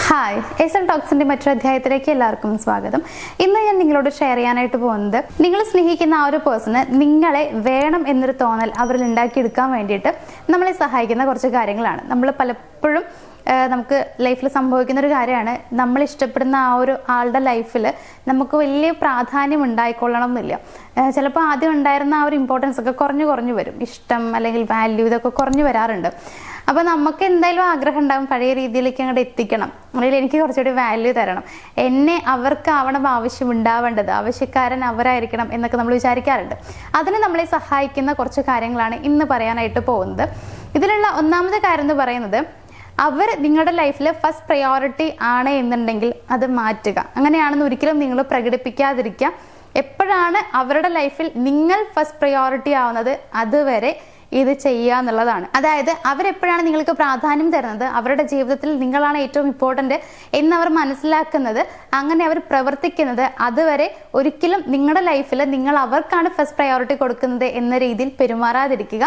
Hi, S L ടോക്സിന്റെ മറ്റൊരു അധ്യായത്തിലേക്ക് എല്ലാവർക്കും സ്വാഗതം. ഇന്ന് ഞാൻ നിങ്ങളോട് ഷെയർ ചെയ്യാനായിട്ട് പോകുന്നത്, നിങ്ങൾ സ്നേഹിക്കുന്ന ആ ഒരു പേഴ്സണ് നിങ്ങളെ വേണം എന്നൊരു തോന്നൽ അവരിൽ ഉണ്ടാക്കിയെടുക്കാൻ വേണ്ടിയിട്ട് നമ്മളെ സഹായിക്കുന്ന കുറച്ച് കാര്യങ്ങളാണ്. നമ്മൾ പലപ്പോഴും നമുക്ക് ലൈഫിൽ സംഭവിക്കുന്ന ഒരു കാര്യമാണ്, നമ്മൾ ഇഷ്ടപ്പെടുന്ന ആ ഒരു ആളുടെ ലൈഫിൽ നമുക്ക് വലിയ പ്രാധാന്യം ഉണ്ടായിക്കൊള്ളണം എന്നില്ല. ചിലപ്പോൾ ആദ്യം ഉണ്ടായിരുന്ന ആ ഒരു ഇമ്പോർട്ടൻസ് ഒക്കെ കുറഞ്ഞു വരും. ഇഷ്ടം അല്ലെങ്കിൽ വാല്യൂ ഇതൊക്കെ കുറഞ്ഞു വരാറുണ്ട്. അപ്പോൾ നമുക്ക് എന്തായാലും ആഗ്രഹം ഉണ്ടാകും പഴയ രീതിയിലേക്ക് അങ്ങോട്ട് എത്തിക്കണം, അല്ലെങ്കിൽ എനിക്ക് കുറച്ചുകൂടി വാല്യൂ തരണം, എന്നെ അവർക്കാവണം ആവശ്യമുണ്ടാവേണ്ടത്, ആവശ്യക്കാരൻ അവരായിരിക്കണം എന്നൊക്കെ നമ്മൾ വിചാരിക്കാറുണ്ട്. അതിന് നമ്മളെ സഹായിക്കുന്ന കുറച്ച് കാര്യങ്ങളാണ് ഇന്ന് പറയാനായിട്ട് പോകുന്നത്. ഇതിലുള്ള ഒന്നാമത്തെ കാര്യം എന്ന് പറയുന്നത്, അവർ നിങ്ങളുടെ ലൈഫിൽ ഫസ്റ്റ് പ്രയോറിറ്റി ആണ് എന്നുണ്ടെങ്കിൽ അത് മാറ്റുക. അങ്ങനെയാണെന്ന് ഒരിക്കലും നിങ്ങൾ പ്രകടിപ്പിക്കാതിരിക്കുക. എപ്പോഴാണ് അവരുടെ ലൈഫിൽ നിങ്ങൾ ഫസ്റ്റ് പ്രയോറിറ്റി ആവുന്നത് അതുവരെ ഇത് ചെയ്യുക എന്നുള്ളതാണ്. അതായത് അവരെപ്പോഴാണ് നിങ്ങൾക്ക് പ്രാധാന്യം തരുന്നത്, അവരുടെ ജീവിതത്തിൽ നിങ്ങളാണ് ഏറ്റവും ഇമ്പോർട്ടൻ്റ് എന്നവർ മനസ്സിലാക്കുന്നത്, അങ്ങനെ അവർ പ്രവർത്തിക്കുന്നത്, അതുവരെ ഒരിക്കലും നിങ്ങളുടെ ലൈഫിൽ നിങ്ങൾ അവർക്കാണ് ഫസ്റ്റ് പ്രയോറിറ്റി കൊടുക്കുന്നത് എന്ന രീതിയിൽ പെരുമാറാതിരിക്കുക.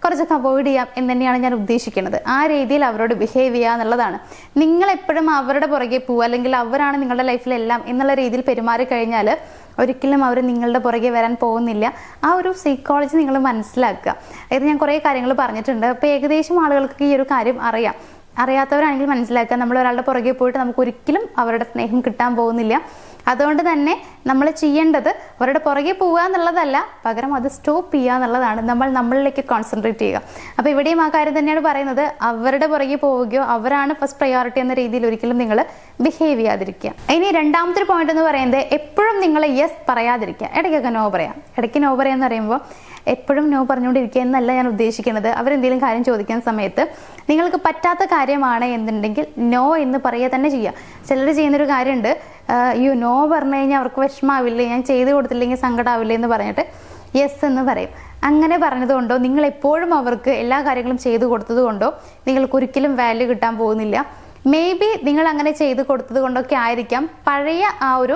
കുറച്ചൊക്കെ അവോയ്ഡ് ചെയ്യാം എന്ന് തന്നെയാണ് ഞാൻ ഉദ്ദേശിക്കുന്നത്. ആ രീതിയിൽ അവരോട് ബിഹേവ് ചെയ്യുക എന്നുള്ളതാണ്. നിങ്ങളെപ്പോഴും അവരുടെ പുറകെ പോവുക, അല്ലെങ്കിൽ അവരാണ് നിങ്ങളുടെ ലൈഫിലെല്ലാം എന്നുള്ള രീതിയിൽ പെരുമാറി കഴിഞ്ഞാൽ ഒരിക്കലും അവർ നിങ്ങളുടെ പുറകെ വരാൻ പോകുന്നില്ല. ആ ഒരു സൈക്കോളജി നിങ്ങൾ മനസ്സിലാക്കുക. അതായത് ഞാൻ കുറേ കാര്യങ്ങൾ പറഞ്ഞിട്ടുണ്ട്. അപ്പോൾ ഏകദേശം ആളുകൾക്ക് ഈ ഒരു കാര്യം അറിയാം. അറിയാത്തവരാണെങ്കിൽ മനസ്സിലാക്കുക, നമ്മൾ ഒരാളുടെ പുറകെ പോയിട്ട് നമുക്ക് ഒരിക്കലും അവരുടെ സ്നേഹം കിട്ടാൻ പോകുന്നില്ല. അതുകൊണ്ട് തന്നെ നമ്മൾ ചെയ്യേണ്ടത് അവരുടെ പുറകെ പോവുക എന്നുള്ളതല്ല, പകരം അത് സ്റ്റോപ്പ് ചെയ്യുക എന്നുള്ളതാണ്. നമ്മൾ നമ്മളിലേക്ക് കോൺസെൻട്രേറ്റ് ചെയ്യുക. അപ്പോൾ ഇവിടെയും ആ കാര്യം തന്നെയാണ് പറയുന്നത്. അവരുടെ പുറകെ പോവുകയോ അവരാണ് ഫസ്റ്റ് പ്രയോറിറ്റി എന്ന രീതിയിൽ ഒരിക്കലും നിങ്ങൾ ബിഹേവ് ചെയ്യാതിരിക്കുക. ഇനി രണ്ടാമത്തെ പോയിന്റ് എന്ന് പറയുന്നത്, എപ്പോഴും നിങ്ങൾ യെസ് പറയാതിരിക്കുക. ഇടയ്ക്കൊക്കെ നോ പറയാം. ഇടയ്ക്ക് നോ പറയാന്ന് പറയുമ്പോൾ എപ്പോഴും നോ പറഞ്ഞുകൊണ്ടിരിക്കുക എന്നല്ല ഞാൻ ഉദ്ദേശിക്കുന്നത്. അവരെന്തെങ്കിലും കാര്യം ചോദിക്കുന്ന സമയത്ത് നിങ്ങൾക്ക് പറ്റാത്ത കാര്യമാണ് എന്നുണ്ടെങ്കിൽ നോ എന്ന് പറയുക തന്നെ ചെയ്യുക. ചിലർ ചെയ്യുന്നൊരു കാര്യമുണ്ട്, നോ പറഞ്ഞു കഴിഞ്ഞാൽ അവർക്ക് വിഷമാവില്ലേ, ഞാൻ ചെയ്ത് കൊടുത്തില്ലെങ്കിൽ സങ്കടമാവില്ലേ എന്ന് പറഞ്ഞിട്ട് യെസ് എന്ന് പറയും. അങ്ങനെ പറഞ്ഞതുകൊണ്ടോ നിങ്ങൾ എപ്പോഴും അവർക്ക് എല്ലാ കാര്യങ്ങളും ചെയ്തു കൊടുത്തത് കൊണ്ടോ നിങ്ങൾക്ക് ഒരിക്കലും വാല്യൂ കിട്ടാൻ പോകുന്നില്ല. മേ ബി നിങ്ങൾ അങ്ങനെ ചെയ്ത് കൊടുത്തത് കൊണ്ടൊക്കെ ആയിരിക്കാം പഴയ ആ ഒരു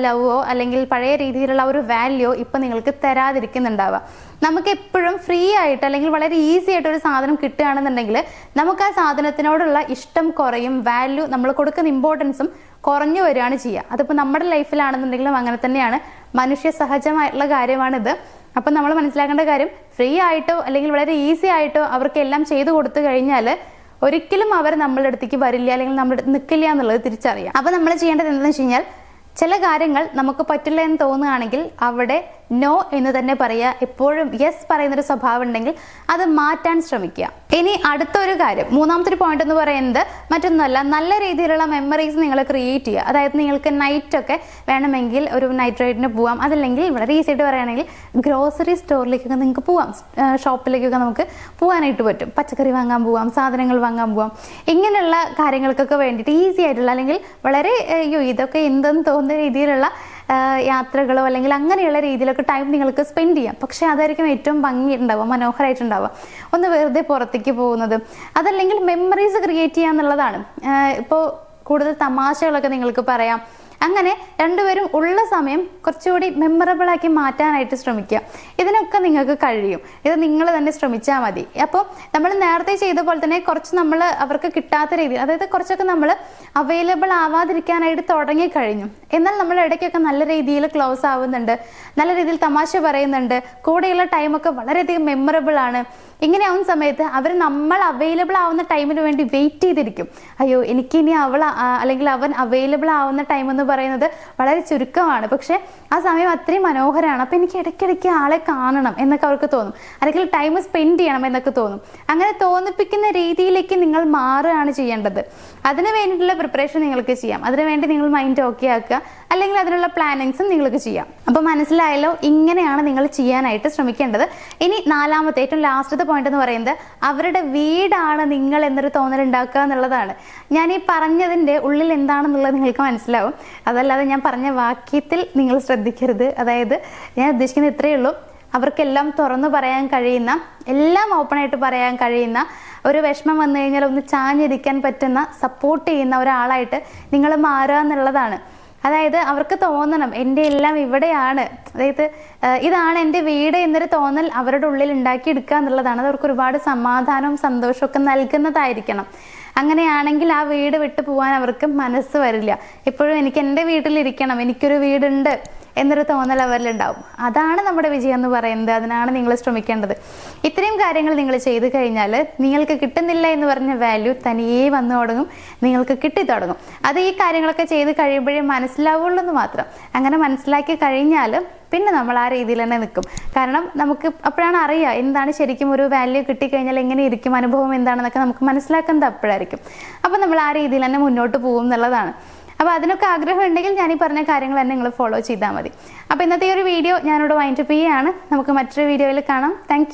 ലവോ അല്ലെങ്കിൽ പഴയ രീതിയിലുള്ള ഒരു വാല്യൂ ഇപ്പം നിങ്ങൾക്ക് തരാതിരിക്കുന്നുണ്ടാവുക. നമുക്ക് എപ്പോഴും ഫ്രീ ആയിട്ട് അല്ലെങ്കിൽ വളരെ ഈസി ആയിട്ട് ഒരു സാധനം കിട്ടുകയാണെന്നുണ്ടെങ്കിൽ നമുക്ക് ആ സാധനത്തിനോടുള്ള ഇഷ്ടം കുറയും, വാല്യൂ നമ്മൾ കൊടുക്കുന്ന ഇമ്പോർട്ടൻസും കുറഞ്ഞു വരികയാണ് ചെയ്യുക. അതിപ്പോൾ നമ്മുടെ ലൈഫിലാണെന്നുണ്ടെങ്കിലും അങ്ങനെ തന്നെയാണ്. മനുഷ്യ സഹജമായിട്ടുള്ള കാര്യമാണിത്. അപ്പം നമ്മൾ മനസ്സിലാക്കേണ്ട കാര്യം, ഫ്രീ ആയിട്ടോ അല്ലെങ്കിൽ വളരെ ഈസി ആയിട്ടോ അവർക്ക് എല്ലാം ചെയ്തു കൊടുത്തു കഴിഞ്ഞാൽ ഒരിക്കലും അവർ നമ്മളുടെ അടുത്തേക്ക് വരില്ല, അല്ലെങ്കിൽ നമ്മുടെ അടുത്ത് നിൽക്കില്ല എന്നുള്ളത് തിരിച്ചറിയാം. അപ്പം നമ്മൾ ചെയ്യേണ്ടത് എന്താണെന്ന് വെച്ച് കഴിഞ്ഞാൽ, ചില കാര്യങ്ങൾ നമുക്ക് പറ്റില്ല എന്ന് തോന്നുകയാണെങ്കിൽ അവിടെ നോ എന്ന് തന്നെ പറയുക. എപ്പോഴും യെസ് പറയുന്നൊരു സ്വഭാവം ഉണ്ടെങ്കിൽ അത് മാറ്റാൻ ശ്രമിക്കുക. ഇനി അടുത്തൊരു കാര്യം, മൂന്നാമത്തെ ഒരു പോയിന്റ് എന്ന് പറയുന്നത് മറ്റൊന്നുമല്ല, നല്ല രീതിയിലുള്ള മെമ്മറീസ് നിങ്ങൾ ക്രിയേറ്റ് ചെയ്യുക. അതായത് നിങ്ങൾക്ക് നൈറ്റൊക്കെ വേണമെങ്കിൽ ഒരു നൈറ്റ് റൈഡിന് പോവാം, അതല്ലെങ്കിൽ വളരെ ഈസി ആയിട്ട് പറയുകയാണെങ്കിൽ ഗ്രോസറി സ്റ്റോറിലേക്കൊക്കെ നിങ്ങൾക്ക് പോവാം, ഷോപ്പിലേക്കൊക്കെ നമുക്ക് പോകാനായിട്ട് പറ്റും. പച്ചക്കറി വാങ്ങാൻ പോവാം, സാധനങ്ങൾ വാങ്ങാൻ പോവാം. ഇങ്ങനെയുള്ള കാര്യങ്ങൾക്കൊക്കെ വേണ്ടിയിട്ട് ഈസി ആയിട്ടുള്ള, അല്ലെങ്കിൽ വളരെ ഇതൊക്കെ എന്തെന്ന് തോന്നുന്ന രീതിയിലുള്ള യാത്രകളോ അല്ലെങ്കിൽ അങ്ങനെയുള്ള രീതിയിലൊക്കെ ടൈം നിങ്ങൾക്ക് സ്പെൻഡ് ചെയ്യാം. പക്ഷെ അതായിരിക്കും ഏറ്റവും ഭംഗി ഉണ്ടാവുക, മനോഹരമായിട്ടുണ്ടാവുക. ഒന്ന് വെറുതെ പുറത്തേക്ക് പോകുന്നത്, അതല്ലെങ്കിൽ മെമ്മറീസ് ക്രിയേറ്റ് ചെയ്യുക എന്നുള്ളതാണ്. ഇപ്പോൾ കൂടുതൽ തമാശകളൊക്കെ നിങ്ങൾക്ക് പറയാം. അങ്ങനെ രണ്ടുപേരും ഉള്ള സമയം കുറച്ചുകൂടി മെമ്മറബിൾ ആക്കി മാറ്റാനായിട്ട് ശ്രമിക്കുക. ഇതിനൊക്കെ നിങ്ങൾക്ക് കഴിയും. ഇത് നിങ്ങൾ തന്നെ ശ്രമിച്ചാൽ മതി. അപ്പോൾ നമ്മൾ നേരത്തെ ചെയ്ത പോലെ തന്നെ കുറച്ച് നമ്മൾ അവർക്ക് കിട്ടാത്ത രീതിയിൽ, അതായത് കുറച്ചൊക്കെ നമ്മൾ അവൈലബിൾ ആവാതിരിക്കാനായിട്ട് തുടങ്ങിക്കഴിഞ്ഞു. എന്നാൽ നമ്മൾ ഇടയ്ക്കൊക്കെ നല്ല രീതിയിൽ ക്ലോസ് ആവുന്നുണ്ട്, നല്ല രീതിയിൽ തമാശ പറയുന്നുണ്ട്, കൂടെയുള്ള ടൈമൊക്കെ വളരെയധികം മെമ്മറബിൾ ആണ്. ഇങ്ങനെ ആവുന്ന സമയത്ത് അവർ നമ്മൾ അവൈലബിൾ ആവുന്ന ടൈമിന് വേണ്ടി വെയിറ്റ് ചെയ്തിരിക്കും. അയ്യോ, എനിക്കിനി അല്ലെങ്കിൽ അവൻ അവൈലബിൾ ആവുന്ന ടൈം എന്ന് പറയുന്നത് വളരെ ചുരുക്കമാണ്, പക്ഷെ ആ സമയം അത്രയും മനോഹരമാണ്. അപ്പം എനിക്ക് ഇടയ്ക്കിടയ്ക്ക് ആളെ കാണണം എന്നൊക്കെ അവർക്ക് തോന്നും, അല്ലെങ്കിൽ ടൈം സ്പെൻഡ് ചെയ്യണം എന്നൊക്കെ തോന്നും. അങ്ങനെ തോന്നിപ്പിക്കുന്ന രീതിയിലേക്ക് നിങ്ങൾ മാറുകയാണ് ചെയ്യേണ്ടത്. അതിന് വേണ്ടിയിട്ടുള്ള പ്രിപ്പറേഷൻ നിങ്ങൾക്ക് ചെയ്യാം. അതിനുവേണ്ടി നിങ്ങൾ മൈൻഡ് ഓക്കെ ആക്കുക, അല്ലെങ്കിൽ അതിനുള്ള പ്ലാനിങ്സും നിങ്ങൾക്ക് ചെയ്യാം. അപ്പോൾ മനസ്സിലായല്ലോ, ഇങ്ങനെയാണ് നിങ്ങൾ ചെയ്യാനായിട്ട് ശ്രമിക്കേണ്ടത്. ഇനി നാലാമത്തെ ഏറ്റവും ലാസ്റ്റത്തെ പോയിന്റ് എന്ന് പറയുന്നത്, അവരുടെ വീടാണ് നിങ്ങൾ എന്നൊരു തോന്നൽ ഉണ്ടാക്കുക എന്നുള്ളതാണ്. ഞാൻ ഈ പറഞ്ഞതിൻ്റെ ഉള്ളിൽ എന്താണെന്നുള്ളത് നിങ്ങൾക്ക് മനസ്സിലാവും. അതല്ലാതെ ഞാൻ പറഞ്ഞ വാക്യത്തിൽ നിങ്ങൾ ശ്രദ്ധിക്കരുത്. അതായത് ഞാൻ ഉദ്ദേശിക്കുന്നത് ഇത്രയേ ഉള്ളൂ, അവർക്കെല്ലാം തുറന്നു പറയാൻ കഴിയുന്ന, എല്ലാം ഓപ്പണായിട്ട് പറയാൻ കഴിയുന്ന, ഒരു വിഷമം വന്നു കഴിഞ്ഞാൽ ഒന്ന് ചാഞ്ഞിരിക്കാൻ പറ്റുന്ന, സപ്പോർട്ട് ചെയ്യുന്ന ഒരാളായിട്ട് നിങ്ങൾ മാറുക എന്നുള്ളതാണ്. അതായത് അവർക്ക് തോന്നണം എൻ്റെ എല്ലാം ഇവിടെയാണ്, അതായത് ഇതാണ് എൻ്റെ വീട് എന്നൊരു തോന്നൽ അവരുടെ ഉള്ളിൽ ഉണ്ടാക്കിയെടുക്കുക എന്നുള്ളതാണ്. അത് അവർക്ക് ഒരുപാട് സമാധാനവും സന്തോഷവും ഒക്കെ നൽകുന്നതായിരിക്കണം. അങ്ങനെയാണെങ്കിൽ ആ വീട് വിട്ടു പോകാൻ അവർക്ക് മനസ്സ് വരില്ല. എപ്പോഴും എനിക്ക് എൻ്റെ വീട്ടിലിരിക്കണം, എനിക്കൊരു വീടുണ്ട് എന്നൊരു തോന്നൽ അവരിലുണ്ടാവും. അതാണ് നമ്മുടെ വിജയം എന്ന് പറയുന്നത്. അതിനാണ് നിങ്ങൾ ശ്രമിക്കേണ്ടത്. ഇത്രയും കാര്യങ്ങൾ നിങ്ങൾ ചെയ്തു കഴിഞ്ഞാൽ നിങ്ങൾക്ക് കിട്ടുന്നില്ല എന്ന് പറഞ്ഞ വാല്യൂ തനിയെ വന്നു തുടങ്ങും, നിങ്ങൾക്ക് കിട്ടിത്തുടങ്ങും. അത് ഈ കാര്യങ്ങളൊക്കെ ചെയ്ത് കഴിയുമ്പോഴേ മനസ്സിലാവുള്ളൂ എന്ന് മാത്രം. അങ്ങനെ മനസ്സിലാക്കി കഴിഞ്ഞാൽ പിന്നെ നമ്മൾ ആ രീതിയിൽ തന്നെ നിൽക്കും. കാരണം നമുക്ക് അപ്പോഴാണ് അറിയുക എന്താണ് ശരിക്കും ഒരു വാല്യൂ കിട്ടിക്കഴിഞ്ഞാൽ എങ്ങനെ ഇരിക്കും, അനുഭവം എന്താണെന്നൊക്കെ നമുക്ക് മനസ്സിലാക്കുന്നത് അപ്പോഴായിരിക്കും. അപ്പം നമ്മൾ ആ രീതിയിൽ തന്നെ മുന്നോട്ട് പോകും എന്നുള്ളതാണ്. അപ്പോൾ അതിനൊക്കെ ആഗ്രഹം ഉണ്ടെങ്കിൽ ഞാൻ ഈ പറഞ്ഞ കാര്യങ്ങൾ തന്നെ നിങ്ങൾ ഫോളോ ചെയ്താൽ മതി. അപ്പോൾ ഇന്നത്തെ ഒരു വീഡിയോ ഞാനിവിടെ വൈൻഡപ്പ് ചെയ്യുകയാണ്. നമുക്ക് മറ്റൊരു വീഡിയോയിൽ കാണാം. താങ്ക്